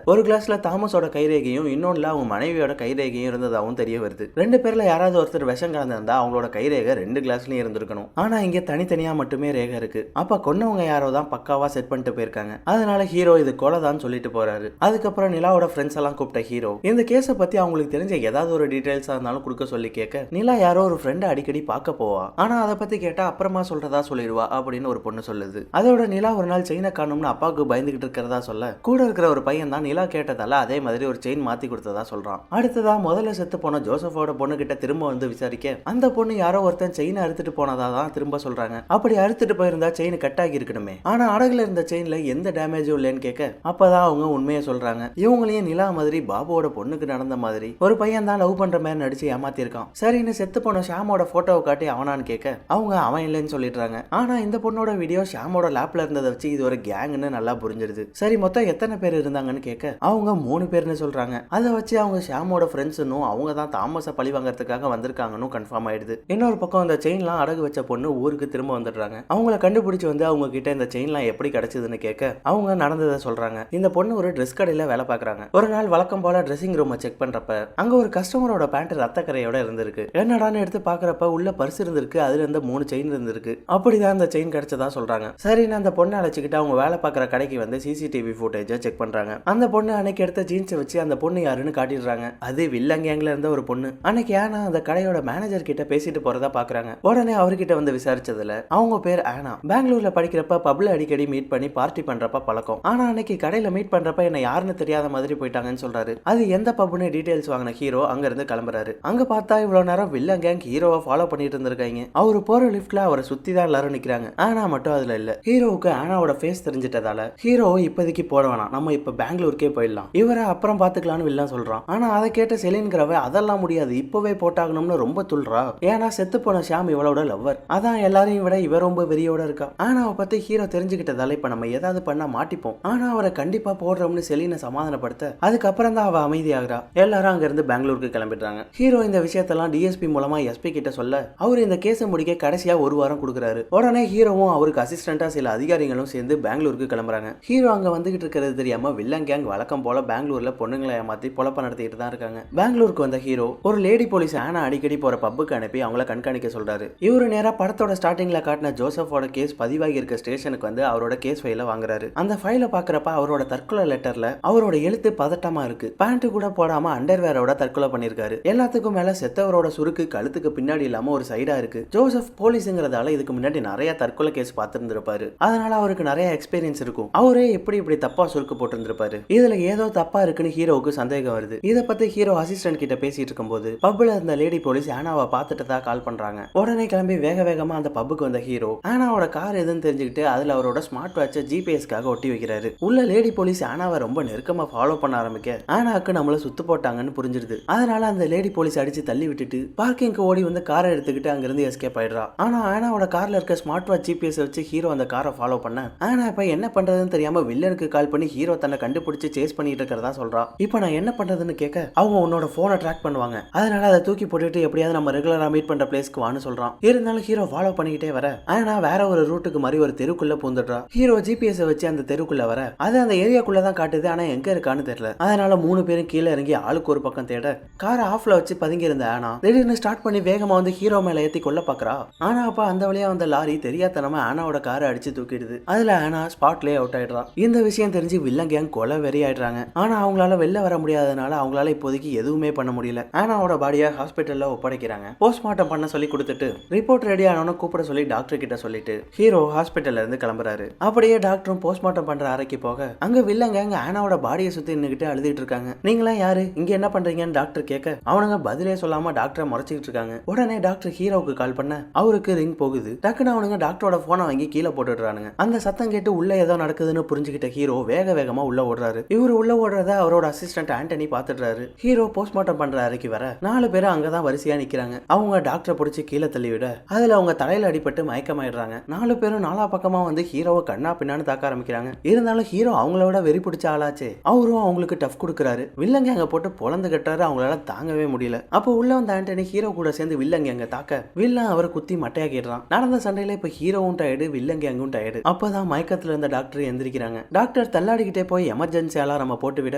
ஒரு கிளாஸ்ல தாமஸோட கைரேகையும் இன்னொன்னுல அவங்க மனைவியோட கைரேகையும் இருந்ததாகவும் தெரிய வருது. 2 பேர்ல யாராவது ஒருத்தர் விஷம் கலந்திருந்தா அவங்களோட கைரேகை 2 கிளாஸ்லயும் இருந்திருக்கணும். ஆனா இங்க தனித்தனியா மட்டுமே ரேகை இருக்கு. அப்ப கொன்னவங்க யாரோ தான் பக்காவா செட் பண்ணிட்டு போயிருக்காங்க. அதனால ஹீரோ இது கொலைதான் சொல்லிட்டு போறாரு. அதுக்கப்புறம் நிலாவோட ஃப்ரெண்ட்ஸ் எல்லாம் கூப்பிட்ட ஹீரோ இந்த கேஸை பத்தி அவங்களுக்கு தெரிஞ்ச ஏதாவது ஒரு டீடைல்ஸா இருந்தாலும் கொடுக்க சொல்லி கேட்க நிலா யாரோ ஒரு ஃப்ரெண்ட் அடிக்கடி பார்க்க போவா, ஆனா அதை பத்தி கேட்டா அப்புறமா சொல்றதா சொல்லிடுவா அப்படின்னு ஒரு பொண்ணு சொல்லுது. அதோட நிலா ஒரு நாள் செயினை காணும்னு அப்பாவுக்கு பயந்துகிட்டு இருக்கிறதா சொல்ல கூட இருக்கிற ஒரு பையன் தான் நிலா கேட்டதால அதே மாதிரி ஒரு செயின் மாத்தி கொடுத்ததா சொல்றான். அடுத்ததா முதல்ல செத்து போன ஜோசஃபோட பொண்ணு கிட்ட திரும்ப வந்து விசாரிக்க அந்த பொண்ணு யாரோ ஒருத்தன் செயினை அறுத்துட்டு போனதா தான் திரும்ப சொல்றாங்க. அப்படி அறுத்துட்டு போயிருந்தா செயின் கட் ஆகி இருக்கணுமே, ஆனா அடகுல இருந்த செயின்ல எந்த டேமேஜும் இல்லைன்னு கேட்க அப்பதான் அவங்க உண்மையை சொல்றாங்க. இவங்களையும் நிலா மாதிரி பாபுவோட பொண்ணுக்கு நடந்த மாதிரி ஒரு பையன் தான் லவ் பண்ற மாதிரி நடிச்சு ஏமாத்திருக்கான். சரின்னு செத்து போன ஷாமோட போட்டோவை காட்டி அவனான்னு கேட்க அவங்க அவன் இல்லைன்னு சொல்லிடுறாங்க. ஆனா இந்த பொண்ணோட வீடியோ ஷாமோட லேப்ல இருந்ததை வச்சு இது ஒரு கேங்னு நல்லா புரிஞ்சிருது. சரி மொத்தம் எத்தனை பேர் இருந்தாங்கன்னு கேட்க அவங்க 3 பேர்னு சொல்றாங்க. அதை வச்சு அவங்க ஷாமோட ஃப்ரெண்ட்ஸ்னும் அவங்க தான் தாமஸை பழி வாங்கறதுக்காக வந்திருக்காங்கன்னு கன்ஃபார்ம் ஆயிடுது. இன்னொரு பக்கம் இந்த செயின்லாம் அடகு வச்ச பொண்ணு ஊருக்கு திரும்ப வந்துடுறாங்க. அவங்கள கண்டுபிடிச்சு வந்து அவங்க கிட்ட இந்த செயின்லாம் எப்படி கிடைச்சதுன்னு கேட்க அவங்க நடந்ததை சொல்றாங்க. இந்த பொண்ணு ஒரு ட்ரெஸ் கடையில வேலை பார்க்கறாங்க. ஒரு நாள் வழக்கம் போல ட்ரெஸ்ஸிங் ரூமை செக் பண்றப்ப அங்க ஒரு கஸ்டமரோட பேண்ட் ரத்தக்கரையோட இருந்திருக்கு. என்னடான்னு எடுத்து பாக்குறப்ப உள்ள பர்ஸ் இருந்திருக்கு. அதுல இருந்த 3 செயின் இருந்திருக்கு. அப்படிதான் அந்த செயின் கிடைச்சதா சொல்றாங்க. சரின்னு அந்த பொண்ணை அழைச்சிக்கிட்டு அவங்க வேலை பார்க்குற கடைக்கு வந்து சிசிடிவி ஃபுட்டேஜை செக் பண்றாங்க. அந்த பொண்ணு அன்னைக்கு எடுத்த ஜீன்ஸை வச்சு அந்த பொண்ணு யாருன்னு காட்டிடுறாங்க. அது வில்லன் கேங்ல இருந்த ஒரு பொண்ணு. அன்னைக்கு ஆனா அந்த கடையோட மேனேஜர் கிட்ட பேசிட்டு போறதா பாக்குறாங்க. உடனே அவர்கிட்ட வந்து விசாரிச்சதுல அவங்க பேர் ஆனா. பெங்களூர்ல படிக்கிறப்ப பப்ல அடிக்கடி மீட் பண்ணி பார்ட்டி பண்றப்ப பழக்கம். ஆனா அன்னைக்கு கடையில மீட் பண்றப்ப என்ன யாருன்னு தெரியாத மாதிரி போயிட்டாங்கன்னு சொல்றாரு. அது எந்த பப்னு டீடைல்ஸ் வாங்கின ஹீரோ அங்க இருந்து கிளம்புறாரு. அங்க பார்த்தா இவ்வளவு நேரம் வில்லன் கேங் ஹீரோவை ஃபாலோ பண்ணிட்டு இருந்திருக்காங்க. அவரு போற லிஃப்ட்ல அவரை சுத்தி தான் எல்லாரும் நிக்கிறாங்க. ஆனா மட்டும் அதுல இல்ல. ஹீரோவுக்கு ஆனாவோட ஃபேஸ் தெரிஞ்சிட்டதால ஹீரோ இப்போதைக்கு போட வேணாம், நம்ம இப்ப பெங்களூருக்கே போயிடலாம், இவரை அப்புறம் பாத்துக்கலாம்னு வில்லன் சொல்றான். ஆனா அதை கேட்ட செலின்கிறவ அதெல்லாம் முடியாது, இப்பவே போட்டாகணும்னு ரொம்ப துள்றா. ஏன்னா செத்து போன ஷாம் இவளோட லவ்வர், அதான் எல்லாரையும் விட இவ ரொம்ப வெறியோட இருக்கா. ஆனா அவ பத்தி ஹீரோ தெரிஞ்சுக்கிட்டதால இப்ப நம்ம ஏதாவது பண்ணா மாட்டிப்போம், ஆனா அவரை கண்டிப்பா போடுறோம்னு செலினை சமாதானப்படுத்த அதுக்கப்புறம் தான் அவ அமைதியாகிறா. எல்லாரும் அங்க இருந்து பெங்களூருக்கு கிளம்பிடுறாங்க. ஹீரோ இந்த விஷயத்தெல்லாம் டிஎஸ்பி மூலமா எஸ்பி கிட்ட சொல்ல அவர் இந்த கேஸை முடிக்க கடைசியா ஒரு வாரம் கொடுக்குறாரு. உடனே ஹீரோவும் அவருக்கு அசிஸ்டண்டா சில அதிகாரிகளும் சேர்ந்து பெங்களூருக்கு கிளம்புறாங்க. ஹீரோ அங்க வந்துகிட்டு இருக்கிறது தெரியாம வில்லன் கேங் வழக்கம் போல பெங்களூர்ல பொண்ணுங்களை ஏமாத்தி பொழப்ப நடத்திட்டு தான் இருக்காங்க. பெங்களூருக்கு வந்த ஹீரோ ஒரு லேடி போலீஸ் ஆனா அடிக்கடி போற பப்புக்கு அனுப்பி அவங்கள கண்காணிக்க சொல்றாரு. இவரு நேரா படத்தோட ஸ்டார்டிங்ல காட்டின ஜோசப்போட கேஸ் பதிவாகி இருக்க ஸ்டேஷனுக்கு வந்து அவரோட கேஸ் ஃபைல வாங்குறாரு. அந்த ஃபைல பாக்குறப்ப அவரோட தற்கொலை லெட்டர்ல அவரோட எழுத்து பதட்டமா இருக்கு. பேண்ட் கூட போடாம அண்டர்வேரோட தற்கொலை பண்ணிருக்காரு. எல்லாத்துக்கும் மேல செத்தவரோட சுருக்கு கழுத்துக்கு பின்னாடி இல்லாம ஒரு சைடா இருக்கு. ஜோசப் போலீஸ்ங்கிறதால இதுக்கு முன்னாடி நிறைய தற்கொலை கேஸ் பார்த்திருந்திருப்பாரு. அதனால அவருக்கு நிறைய எக்ஸ்பீரியன்ஸ் இருக்கும். அவரே இப்படி தப்பா சுருக்கு போட்டிருந்திருப்பாரு. இதுல ஏதோ தப்பா இருக்குன்னு ஹீரோவுக்கு சந்தேகம் வருது. இத பத்தி ஹீரோ அசிஸ்டன்ட் கிட்ட பேசிட்டு இருக்கும்போது பப்ல இருந்த லேடி போலீஸ் ஆனாவை பார்த்துட்டு தான் கால் பண்றாங்க. உடனே கிளம்பி வேகமா அந்த பப்புக்கு வந்த ஹீரோ ஆனாவோட கார் எதுன்னு தெரிஞ்சுக்கிட்டு அதுல அவரோட ஸ்மார்ட் வாட்சை ஜிபிஎஸ்க்காக ஒட்டி வைக்கிறாரு. உள்ள லேடி போலீஸ் ஆனாவை ரொம்ப நெருக்கமா ஃபாலோ பண்ண ஆரம்பிக்க ஆனாக்கு நம்மள சுத்து போட்டாங்கன்னு புரிஞ்சிருது. அதனால அந்த லேடி போலீஸ் அடிச்சு தள்ளி விட்டுட்டு பார்க்கிங்க்கு ஓடி வந்து காரை எடுத்துக்கிட்டு அங்கிருந்து எஸ்கேப் ஆயிடுறா. ஆனா ஆனாவோட கார்ல இருக்க ஸ்மார்ட் வாட்ச் ஜிபிஎஸ் வச்சு ஹீரோ அந்த காரை ஃபாலோ பண்ண ஆனா இப்ப என்ன பண்றதுன்னு தெரியாம வில்லனுக்கு கால் பண்ணி ஹீரோ தன்னை கண்டுபிடிச்சு சேஸ் பண்ணிட்டு இருக்கிறதா சொல்றா. இப்ப நான் என்ன பண்றதுன்னு கேட்க அவங்க உன்னோட போனை ட்ராக் பண்ணுவாங்க, அதனால அதை தூக்கி போட்டுட்டு எப்படியாவது நம்ம ரெகுலரா மீட் பண்ற பிளேஸ்க்கு வான்னு சொல்றான். இருந்தாலும் ஹீரோ ஃபாலோ பண்ணிக்கிட்டே வர ஆனா வேற ஒரு ரூட்டுக்கு மாதிரி ஒரு தெருக்குள்ள பூந்துடுறா. ஹீரோ ஜிபிஎஸ் வச்சு அந்த தெருக்குள்ள வர அது அந்த ஏரியாக்குள்ள தான் காட்டுது, ஆனா எங்க இருக்கான்னு தெரியல. அதனால 3 பேரும் கீழே இறங்கி ஆளுக்கு ஒரு பக்கம் தேட காரை ஆஃப்ல வச்சு பதுங்கி இருந்த ஆனா திடீர்னு ஸ்டார்ட் பண்ணி வேகமா வந்து ஹீரோ மேல ஏத்தி கொல்ல பாக்குறா. ஆனா அப்ப அந்த வழியா வந்த லாரி தெரியாதனமா ஆனாவோட காரை அடிச்சு தூக்கிடுது. அதுல ஆனா ஸ்பாட்லயே அவுட் ஆயிடுறா. இந்த விஷயம் தெரிஞ்சு வில்லன் கேங் கொலை வெறி ஆயிடுறாங்க. ஆனா அவங்களால வெளில வர முடியாதனால அவங்களால இப்போதைக்கு எதுவுமே பண்ண முடியல. ஆனாவோட பாடியை ஹாஸ்பிட்டல்ல ஒப்படைக்கிறாங்க. போஸ்ட்மார்ட்டம் பண்ண சொல்லி கொடுத்துட்டு ரிப்போர்ட் ரெடி ஆனவன கூப்பிட சொல்லி டாக்டர் கிட்ட சொல்லிட்டு ஹீரோ ஹாஸ்பிட்டல்ல இருந்து கிளம்புறாரு. அப்படியே டாக்டரும் போஸ்ட்மார்ட்டம் பண்ற அறைக்கு போக அங்க வில்லன் கேங் ஆனாவோட பாடியை சுத்தி நின்னுகிட்டு அழுதுட்டு இருக்காங்க. நீங்களா யாரு, இங்க என்ன பண்றீங்கன்னு டாக்டர் கேட்க அவனுங்க பதிலே சொல்லாம டாக்டரை முறைச்சிட்டு இருக்காங்க. உடனே டாக்டர் ஹீரோவுக்கு கால் பண்ண அவருக்கு ரிங் போகுது. டக்குன்னு அவனுங்க டாக்டரோட போனை வாங்கி கீழே போட்டுடுறானுங்க. அந்த சத்தம் கேட்டு உள்ள ஏதோ நடக்குதுன்னு புரிஞ்சுக்கிட்ட ஹீரோ வேகமா உள்ள ஓடுறாரு. இவரு உள்ள ஓடுறத அவரோட அசிஸ்டன்ட் ஆண்டனி பாத்துடுறாரு. ஹீரோ போஸ்ட்மார்ட்டம் பண்ற அறைக்கு வர 4 பேரும் அங்கதான் வரிசையா நிக்கிறாங்க. அவங்க டாக்டரை பிடிச்சி கீழே தள்ளி விட அதுல அவங்க தலையில அடிபட்டு மயக்கமாயிடுறாங்க. 4 பேரும் நாலா பக்கமா வந்து ஹீரோவை கண்ணா பின்னான்னு தாக்க ஆரம்பிக்கிறாங்க. இருந்தாலும் ஹீரோ அவங்களோட வெறி பிடிச்ச ஆளாச்சே, அவரும் அவங்களுக்கு டஃப் கொடுக்குறாரு. வில்லங்க அங்க போட்டு பொழந்து கட்டாரு. அவங்களால தாங்கவே முடியல. அப்போ உள்ள வந்த ஆண்டனி ஹீரோ கூட சேர்ந்து வில்லங்க அங்க தாக்க வில்லன் அவரை குத்தி மட்டையாக்கிடுறான். நடந்த சண்டையில இப்ப ஹீரோவும் டயர்டு வில்லங்க அங்கும் டயர்டு. அப்பதான் மயக்கத்துல இருந்த டாக்டர் எந்திரிக்கிறாங்க. டாக்டர் தள்ளாடிக்கிட்டே போய் எமர்ஜென்சி அலாரம போட்டு விட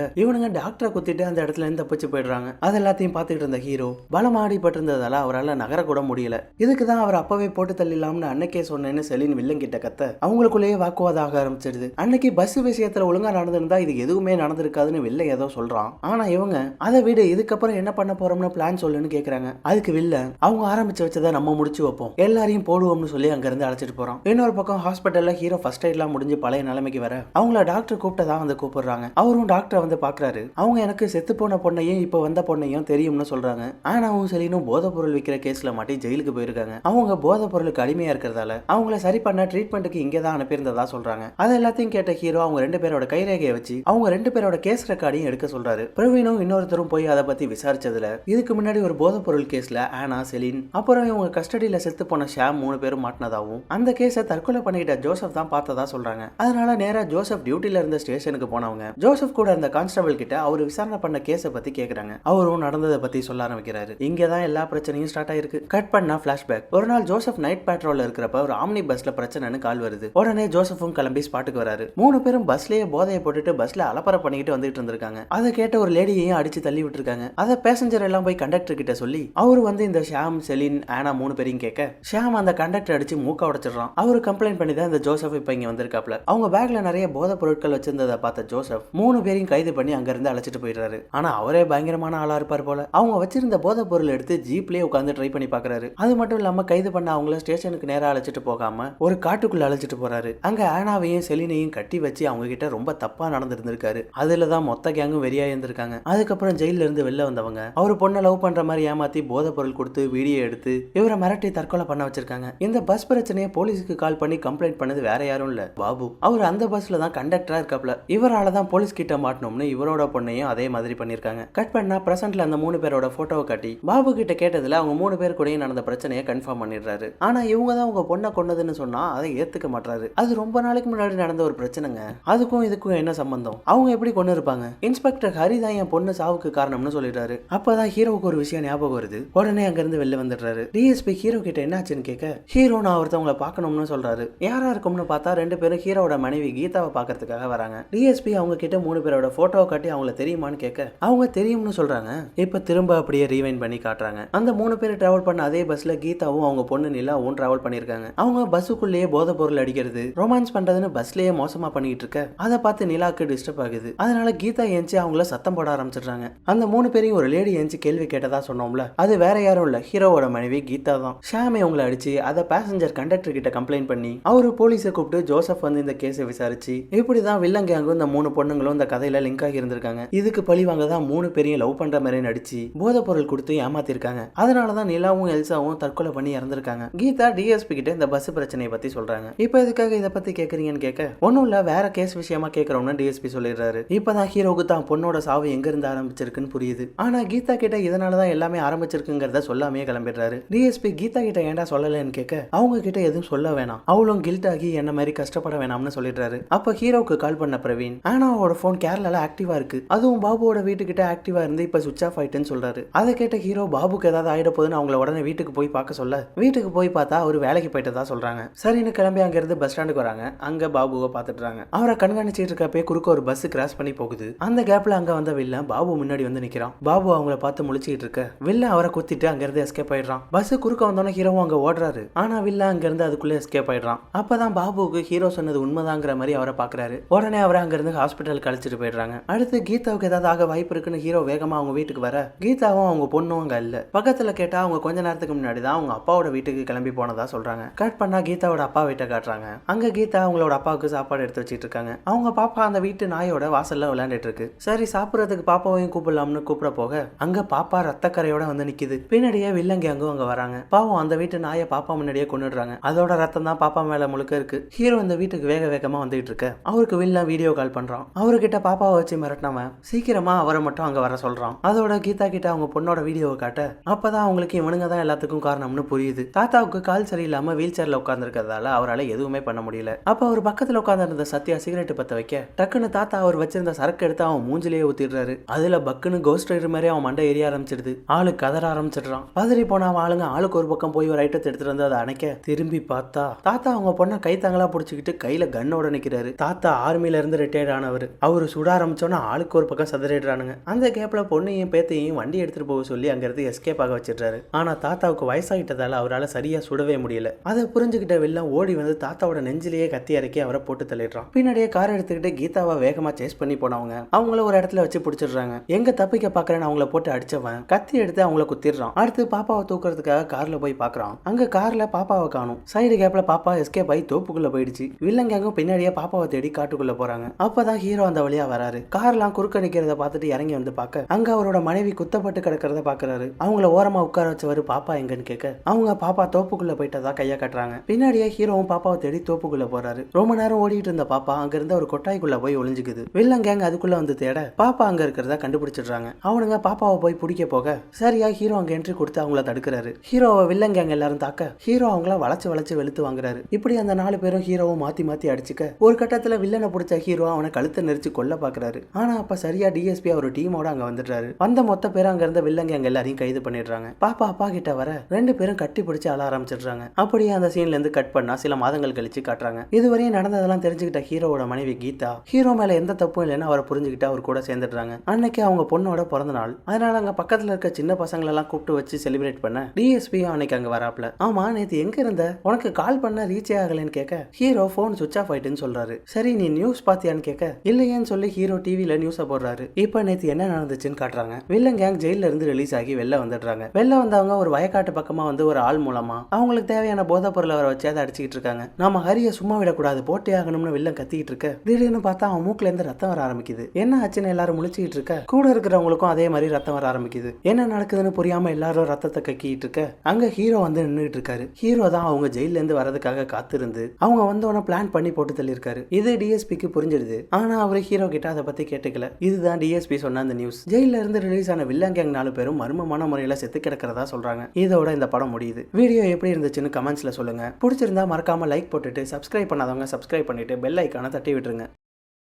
இவனுங்க டாக்டரை குத்திட்டு அந்த இடத்துல இருந்து தப்பிச்சு போயிடுறாங்க. அது எல்லாத்தையும் பார்த்துட்டு இருந்த ஹீரோ பலமாடிப்பட்டு இருந்ததால அவரால் நகர கூட முடியல. இதுக்குதான் அவர் அப்பவே போட்டு தள்ளிடலாம்னு அன்னைக்கே சொன்னேன்னு செலின் வில்லன் கிட்ட கத்த அவங்களுக்குள்ளேயே வாக்குவாதம் ஆக ஆரம்பிச்சிடுது. அன்னைக்கு பஸ் விஷயத்துல ஒழுங்கா நடந்திருந்தா இது எதுவுமே நடந்திருக்காதுன்னு வில்ல ஏதோ சொல்றான். ஆனா இவங்க அதை விட இதுக்கப்புறம் என்ன பண்ண போறோம்னு பிளான் சொல்லுன்னு கேக்குறாங்க. அதுக்கு வில்ல அவங்க ஆரம்பிச்சு வச்சதை நம்ம முடிச்சு வைப்போம், எல்லாரையும் போடுவோம்னு சொல்லி அங்க இருந்து அழைச்சிட்டு போறோம். இன்னொரு பக்கம் ஹாஸ்பிட்டல்ல ஹீரோ ஃபர்ஸ்ட் எய்ட்லாம் முடிஞ்சு பழைய நிலைமைக்கு வர அவங்கள டாக்டர் கூப்பிட்டதா வந்து கூப்பிடுறாங்க. அவரும் டாக்டர் வந்து பாக்குறாரு. அவங்க எனக்கு செத்து போன பொண்ணையும் இப்ப வந்த பொண்ணையும் தெரியும்னு சொல்றாங்க. ஆனாவும் செலினும் போதை பொருள் விற்கிற கேஸ்ல மாட்டி ஜெயிலுக்கு போயிருக்காங்க. அவங்க போதை பொருளுக்கு அடிமையா இருக்கிறதால அவங்கள சரி பண்ண ட்ரீட்மெண்ட்டுக்கு இங்கே தான் அனுப்பியிருந்ததா சொல்றாங்க. அது எல்லாத்தையும் கேட்ட ஹீரோ அவங்க 2 பேரோட கைரேகையை வச்சு அவங்க 2 பேரோட கேஸ் ரெக்கார்டையும் எடுக்க சொல்றாரு. பிரவீனும் இன்னொருத்தரும் போய் அதை பத்தி விசாரிச்சதுல இதுக்கு முன்னாடி ஒரு போதை பொருள் கேஸ்ல ஆனா செலின் அப்புறம் இவங்க கஸ்டடியில செத்து போன ஷாம் 3 பேரும் மாட்டினதாவும் அந்த கேஸை தற்கொலை பண்ணிக்கிட்ட ஜோசப் தான் பார்த்ததா சொல்றாங்க. அதனால நேரா ஜோசப் டியூட்டில இருந்த ஸ்டேஷனுக்கு போனவங்க ஜோசப் கூட இருந்த கான்ஸ்டபிள் கிட்ட அவர் விசாரணை பண்ண கேஸை பத்தி கேக்குறாங்க. அவரும் நடந்ததை பத்தி சொல்ல ஆரம்பிக்கிறாரு. இங்கதான் எல்லா பிரச்சனையும் ஸ்டார்ட் ஆயிருக்கு. கட் பண்ணா பிளாஷ்பேக். ஒரு நாள் ஜோசப் நைட் பேட்ரோல்ல இருக்கிறப்ப ஒரு ஆம்னி பஸ்ல பிரச்சனைன்னு கால் வருது. உடனே ஜோசப்பும் கிளம்பி ஸ்பாட்டுக்கு வராரு. 3 பேரும் பஸ்லயே போதையை போட்டுட்டு பஸ்ல அலப்பற பண்ணிக்கிட்டு வந்துட்டு இருந்திருக்காங்க. அதை கேட்ட ஒரு லேடியையும் அடிச்சு தள்ளி விட்டுருக்காங்க. அதை பேசஞ்சர் எல்லாம் போய் கண்டக்டர் கிட்ட சொல்லி அவரு வந்து இந்த ஷாம் செலின் ஆனா 3 பேரையும் கேட்க ஷாம் அந்த கண்டக்டர் அடிச்சு மூக்க உடைச்சிடறான். அவரு கம்ப்ளைண்ட் பண்ணி தான் இந்த ஜோசப் இப்ப இங்க வந்திருக்காப்ல. அவங்க பேக்ல நிறைய போதை பொருட்கள் வச்சிருந்ததை பார்த்த ஜோசப் 3 பேரையும் கைது பண்ணி அங்க இருந்து அழைச்சிட்டு போயிடுறாரு. ஆனா அவரே பயங்கரமான ஆளா இருப்பார் போல. அவங்க வச்சிருந்த போதை பொருள் எடுத்து ஜீப்லயே உட்காந்து ட்ரை பண்ணி பாக்குறாரு. அது மட்டும் இல்லாம கைது பண்ண அவங்கள ஸ்டேஷனுக்கு நேரா அழைச்சிட்டு போகாம ஒரு காட்டுக்குள்ள அழைச்சிட்டு போறாரு. அங்க ஆனாவையும் செலினையும் கட்டி வச்சு அவங்க கிட்ட ரொம்ப தப்பா நடந்திருந்திருக்காரு. அதுலதான் மொத்த கேங்கும் வெறியா இருந்திருக்காங்க. அதுக்கப்புறம் ஜெயில இருந்து வெளில வந்தவங்க அவரு பொண்ணை லவ் பண்ற மாதிரி ஏமாத்தி போதை பொருள் கொடுத்து வீடியோ எடுத்து இவரை மிரட்டி தற்கொலை பண்ண வச்சிருக்காங்க. இந்த பஸ் பிரச்சனையை போலீஸுக்கு கால் பண்ணி கம்ப்ளைண்ட் பண்ணது வேற யாரும் இல்ல, பாபு. அவர் அந்த பஸ்ல தான் கண்டக்டர் கண்டக்டரா இருக்காப்ல. இவரால தான் போலீஸ் கிட்ட மாட்டணும்னு இவரோட பொண்ணையும் அதே மாதிரி பண்ணிருக்காங்க. கட் பண்ணா பிரசன்ட்ல அந்த 3 பேரோட போட்டோவை காட்டி பாபு கிட்ட கேட்டதுல அவங்க 3 பேர் கூடயும் நடந்த பிரச்சனையை கன்ஃபார்ம் பண்ணிடுறாரு. ஆனா இவங்க தான் உங்க பொண்ணை கொன்னதுன்னு சொன்னா அதை ஏத்துக்க மாட்டாரு. அது ரொம்ப நாளைக்கு முன்னாடி நடந்த ஒரு பிரச்சனைங்க, அதுக்கும் இதுக்கும் என்ன சம்பந்தம், அவங்க எப்படி கொண்டு இருப்பாங்க, இன்ஸ்பெக்டர் ஹரி தான் என் பொண்ணு சாவுக்கு காரணம்னு சொல்லிடுறாரு. அப்பதான் ஹீரோவுக்கு ஒரு விஷயம் ஞாபகம் வருது. உடனே அங்க இருந்து வெளில வந்துடுறாரு. டிஎஸ்பி ஹீரோ கிட்ட என்னாச்சுன்னு கேட்க ஹீரோ நான் ஒருத்தவங்களை பார்க்கணும்னு சொல்றாரு. யாரா இருக்கும்னு பார்த்தா 2 பேரும் ஹீரோட மனைவி கீதாவை பார்க்கறதுக்காக வராங்க. டிஎஸ்பி அவங்க கிட்ட 3 பேரோட போட்டோவை காட்டி அவங்கள தெரியுமான்னு கேட்க அவங்க தெரியும்னு சொல்றாங்க. இப்ப திரும்ப அப்படியே ரீவைண்ட் பண்ணி காட்டுறாங்க. அந்த 3 பேர் டிராவல் பண்ண அதே பஸ்ல கீதாவும் அவங்க பொண்ணு நிலாவும் டிராவல் பண்ணிருக்காங்க. அவங்க பஸ்ஸுக்குள்ளேயே போதை பொருள் அடிக்கிறது, ரொமான்ஸ் பண்றதுன்னு பஸ்லயே மோசமா பண்ணிட்டு இருக்க அதை பார்த்து நிலாக்கு டிஸ்டர்ப் ஆகுது. அதனால கீதா ஏஞ்சி அவங்கள சத்தம் போட ஆரம்பிச்சிடுறாங்க. அந்த 3 பேரையும் ஒரு லேடி ஏஞ்சி கேள்வி கேட்டதா சொன்னோம்ல, அது வேற யாரும் இல்ல, ஹீரோவோட மனைவி கீதா தான். ஷாமே அவங்கள அடிச்சு அதை பேசஞ்சர் கண்டக்டர் கிட்ட கம்ப்ளைண்ட் பண்ணி அவரு போலீஸை கூப்பிட்டு ஜோசப் வந்து இந்த கேஸை விசாரிச்சு இப்படிதான் வில்லன் கேங்கும் இந்த 3 பொண்ணுங்களும் இந்த கதையில லிங்க் ஆகி இருந்திருக்காங்க. இதுக்கு பழி வாங்க தான் 3 பேரையும் லவ் பண்ற மாதிரி நடிச்சு போதை பொருள் கொடுத்து ஏமாத்திருக்காங்க. அதனாலதான் நிலாவும் எல்சாவும் தற்கொலை பண்ணி இறந்திருக்காங்க. கீதா டிஎஸ்பி கிட்ட இந்த பஸ் பிரச்சனையை பத்தி சொல்றாங்க. இப்ப எதுக்காக இதை பத்தி கேக்குறீங்கன்னு கேட்க ஒன்னும் இல்ல, வேற கேஸ் விஷயமா கேக்குறோம்னு டிஎஸ்பி சொல்லிடுறாரு. இப்பதான் ஹீரோவுக்கு தான் பொண்ணோட சாவு எங்க இருந்து ஆரம்பிச்சிருக்குன்னு புரியுது. ஆனா கீதா கிட்ட இதனாலதான் எல்லாமே ஆரம்பிச்சிருக்குங்கிறத சொல்லாமே கிளம்பிடுறாரு. டிஎஸ்பி கீதா கிட்ட ஏன்டா சொல்லலன்னு கேட்க அவங்க கிட்ட எதுவும் சொல்ல வேணாம், அவளும் கில்ட் ஆகி என்ன மாதிரி கஷ்டப்பட வேணாம்னு சொல்லிடுறாரு. அப்ப ஹீரோவுக்கு கால் பண்ண பிரவீன் ஆனாவோட போன் கேரளால ஆக்டிவா இருக்கு, அதுவும் பாபுவோட வீட்டுக்கிட்ட ஆக்டிவா இருந்து இப்ப சுவிட்ச் ஆஃப் ஆயிட்டுன்னு சொல்றாரு. அதை கேட்ட ஹீரோ பாபுக்கு ஏதாவது ஆயிட போதுன்னு அவங்கள உடனே வீட்டுக்கு போய் பார்க்க சொல்ல வீட்டுக்கு போய் பார்த்தா அவர் வேலைக்கு போயிட்டதா சொல்றாங்க. சரின்னு கிளம்பி அங்க இருந்து பஸ் ஸ்டாண்டுக்கு வராங்க. அங்க பாபுவை பார்த்துட்டாங்க. அவரை கண்காணிச்சிட்டு இருக்கப்பே குறுக்க ஒரு பஸ் கிராஸ் பண்ணி போகுது. அந்த கேப்ல அங்க வந்த வில்லன் பாபு முன்னாடி வந்து நிக்கிறான். பாபு அவங்கள பார்த்து முழிச்சிட்டு இருக்க வில்லன் அவரை குத்திட்டு அங்க இருந்து எஸ்கேப் ஆயிடுறான். பஸ் குறுக்க வந்தோன்னே ஹீரோவும் அங்க ஓடுறாரு. ஆனா வில்லன் அங்க இருந்து அதுக்குள்ள எஸ்கேப் ஆயிடுறான். அப்பதான் பாபுவுக்கு ஹீரோ சொன்னது உண்மைதாங்கிற மாதிரி அவரை பாக்குறாரு. உடனே அவரை அங்க இருந்து ஹாஸ்பிட்டலுக்கு அழைச்சிட்டு போயிடுறாங்க. அடுத்து கீதாவுக்கு ஏதாவது ஆக வாய்ப்பு இருக்குன்னு ஹீரோ வேகமா அவங்க வீட்டுக்கு வர கீதாவும் அவங்க பொண்ணும் அங்க இல்ல. பக்கத்துல கேட்டா அவங்க கொஞ்ச நேரத்துக்கு முன்னாடி தான் அவங்க அப்பாவோட வீட்டுக்கு கிளம்பி போனதா சொல்றாங்க. கட் பண்ணா கீதாவோட அப்பா வீட்டை காட்டுறாங்க. அங்க கீதா அவங்களோட அப்பாவுக்கு சாப்பாடு எடுத்து வச்சிட்டு இருக்காங்க. அவங்க பாப்பா அந்த வீட்டு நாயோட வாசல்ல விளையாண்டுட்டு இருக்கு. சரி சாப்பிடறதுக்கு பாப்பாவையும் கூப்பிடலாம்னு கூப்பிட போக அங்க பாப்பா ரத்தக்கரையோட வந்து நிக்குது. பின்னாடியே வில்லன் கேங்கும் அங்க வராங்க. பாவம் அந்த வீட்டு நாயை பாப்பா முன்னாடியே கொண்டுடுறாங்க. அதோட ரத்தம் தான் பாப்பா மேல முழுக்க இருக்கு. ஹீரோ இந்த வீட்டுக்கு வேக வேகமா வந்துட்டு இருக்க அவருக்கு வில்லன் வீடியோ கால் பண்றான். அவர்கிட்ட பாப்பாவை வச்சு மிரட்டினவன் சீக்கிரமா அவரை மட்டும் அங்க வர சொல்றான். அதோட கீதா கிட்ட அவங்க பொண்ணோட வீடியோவை காட்ட அப்பதான் அவங்களுக்கு இவனுங்க தான் எல்லாத்துக்கும் காரணம்னு புரியுது. தாத்தாவுக்கு கால் சரியில்லாம வீல் சேர்ல உட்கார்ந்து இருக்கிறதால அவரால் எதுவுமே பண்ண முடியல. அப்ப அவர் பக்கத்துல உட்கார்ந்து இருந்த சத்யா சிகரெட் பத்த வைக்க டக்குன்னு தாத்தா அவர் வச்சிருந்த சரக்கு எடுத்து அவன் மூஞ்சிலேயே ஊத்திடுறாரு. அதுல பக்குன்னு கோஸ்ட் ரைடர் மாதிரி அவன் மண்டை எரிய ஆரம்பிச்சிடுது. ஆளு கதற ஆரம்பிச்சிடுறான். பதறி போன ஆளுங்க ஆளுக்கு ஒரு பக்கம் போய் ஒரு ஐட்டத்தை எடுத்துட்டு வந்து அதை அணைக்க திரும்பி பார்த்தா தாத்தா அவங்க பொண்ணை கைத்தாங்களா புடிச்சுக்கிட்டு கையில கன்னோட நிக்கிறாரு. தாத்தா ஆர்மில இருந்து ரிட்டையர்ட் ஆனவர். அவரு சுட ஆரம்பிச்சோன்னா ஆளுக்கு ஒரு பக்கம் சதறிடுறானுங்க. அந்த கேப்ல பொண்ணையும் பேத்தையும் வண்டி எடுத்துட்டு போக சொல்லி அங்க இருந்து எஸ்கேப் ஆக வச்சிடுறாரு. ஆனா தாத்தாவுக்கு வயசாகிட்டதால அவரால் சரியா சுடவே முடியல. அதை புரிஞ்சுக்கிட்ட வில்லன் ஓடி வந்து தாத்தாவோட நெஞ்சிலேயே கத்தி இறக்கி அவரை போட்டு தள்ளிடுறான். பின்னாடியே கார் எடுத்துக்கிட்டு கீதாவை வேகமா சேஸ் பண்ணி போனவங்க அவங்கள ஒரு இடத்துல வச்சு பிடிச்சிடுறாங்க. எங்க தப்பிக்க பாக்குறேன்னு அவங்கள போட்டு அடிச்சவன் கத்தி எடுத்து அவங்கள குத்திடுறான். அடுத்து பாப்பாவை தூக்குறதுக்காக கார்ல போய் பாக்குறான். அங்க கார்ல பாப்பாவை காணும். சைடு கேப்ல பாப்பா எஸ்கேப் ஆகி தோப்புக்குள்ள போயிடுச்சு. வில்லன் கேங்கும் பின்னாடியே பாப்பாவை தேடி காட்டுக்குள்ள போறாங்க. அப்பதான் ஹீரோ அந்த வழியா வராரு. கார்லாம் குறுக்க நிக்கிறத பார்த்துட்டு இறங்கி வந்து பார்க்க அங்க அவரோட மனைவி குத்தப்பட்டு கிடக்கிறத பாக்குறாரு. அவங்கள ஓரமா உட்கார வச்சவரு பாப்பா எங்கன்னு கேட்க அவங்க பாப்பா தோப்புக்குள்ள போயிட்டதா கையா கட்டுறாங்க. பின்னாடியே ஹீரோவும் பாப்பாவை தேடி தோப்புக்குள்ள போறாரு. ரொம்ப நேரம் ஓடிட்டு இருந்த பாப்பா அங்க இருந்த ஒரு கொட்டாய்க்குள்ள போய் ஒளிஞ்சுக்குது. வில்லன் கேங் அதுக்குள்ள வந்து தேட பாப்பா அங்க இருக்கிறத கண்டுபிடிச்சிடுறாங்க. அவனுங்க பாப்பாவை போய் பிடிக்க போக சரியா ஹீரோ அங்க என்ட்ரி கொடுத்து அவங்கள தடுக்கிறாரு. ஹீரோவை வில்லன் கேங் எல்லாரும் தாக்க ஹீரோ அவங்கள வளைச்சு வெளுத்து வாங்குறாரு. இப்படி அந்த 4 பேரும் ஹீரோவும் மாத்தி மாத்தி அடிச்சுக்க ஒரு கட்டத்துல வில்லனை பிடிச்ச ஹீரோ அவனை கழுத்தை நெரிச்சு கொல்ல பாக்குறாரு. ஆனா அப்ப சரியா டிஎஸ்பி அவர் டீமோட அங்க வந்துடுறாரு. வந்த மொத்த பேரும் அங்க இருந்த வில்லன் கேங் எல்லாரையும் கைது பண்ணிடுறாங்க. பாப்பா அப்பா கிட்ட வர 2 பேரும் கட்டி பிடிச்சு அழ ஆரம்பிச்சிடுறாங்க. அப்படியே அந்த சீன்ல இருந்து கட் பண்ணா சில மாதங்கள் கழிச்சு காட்டுறாங்க. இதுவரையும் நடந்ததெல்லாம் தெரிஞ்சுக்கிட்ட ஹீரோவோட மனைவி கீதா ஹீரோ மேல எந்த தப்பும் இல்லைன்னு அவரை புரிஞ்சுக்கிட்டு அவர் கூட சேர்ந்துடுறாங்க. அன்னைக்கு அவங்க பொண்ணோட பிறந்த நாள். அதனால அங்க பக்கத்துல இருக்க சின்ன பசங்களை எல்லாம் கூப்பிட்டு வச்சு செலிப்ரேட் பண்ண டிஎஸ்பி அன்னைக்கு அங்க வராப்ல. ஆமா நேத்து எங்க இருந்த, உனக்கு கால் பண்ண ரீச்சே ஆகலன்னு கேட்க ஹீரோ போன் சுவிட்ச் ஆஃப் ஆயிட்டுன்னு சொல்றாரு. சரி நீ நியூஸ் பாத்தியான்னு கேட்க இல்லையேன்னு சொல்லி ஹீரோ டிவில நியூஸ போடுறாரு. இப்ப நேத்து என்ன நடந்துச்சுன்னு காட்டுறாங்க. வில்லன் கேங் ஜெயில இருந்து ரிலீஸ் ஆகி வெளில வந்துடுறாங்க. வெளில வந்தவங்க ஒரு வயக்காட்டு பக்கமா வந்து ஒரு ஆள் மூலமா அவங்களுக்கு தேவையான போதை பொருளை வர வச்சு அதை அடிச்சுக்கிட்டு இருக்காங்க. நாம ஹரிய சும்மா விடக்கூடாது, போட்டே ஆகணும்னு வில்லன் கத்திக்கிட்டு இருக்க திடீர்னு பார்த்தா அவன் மூக்குல இருந்து ரத்தம் வர ஆரம்பிக்குது. என்ன ஆச்சுன்னு எல்லாரும் முழிச்சுக்கிட்டு இருக்க கூட இருக்கிறவங்களுக்கும் அதே மாதிரி ரத்தம் வர ஆரம்பிக்குது. என்ன நடக்குதுன்னு புரியாம எல்லாரும் ரத்தத்தை கக்கிட்டு இருக்க அங்க ஹீரோ வந்து நின்றுட்டு இருக்காரு. ஹீரோ தான் அவங்க ஜெயில இருந்து வரதுக்காக காத்திருந்து அவங்க வந்தவன பிளான் பண்ணி போட்டு தள்ளியிருக்காரு. இது டிஎஸ்பிக்கு புரிஞ்சிடுது. ஆனா அவர் ஹீரோ கிட்ட அதை பத்தி கேட்டுக்கல. இதுதான் டிஎஸ்பி சொன்ன அந்த நியூஸ். ஜெயில இருந்து ரிலீஸ் ஆன வில்லன் கேங் 4 பேரும் மர்மமான முறையில செத்து கிடக்கிறதா சொல்றாங்க. இதோட இந்த படம் முடியுது. வீடியோ எப்படி இருந்துச்சுன்னு கமெண்ட்ஸ்ல சொல்லுங்க. பிடிச்சிருந்தா மறக்காம லைக் போட்டுட்டு சப்ஸ்கிரைப் பண்ணாதவங்க சப்ஸ்கிரைப் பண்ணிட்டு பெல் ஐக்கானை தட்டி விட்டுருங்க.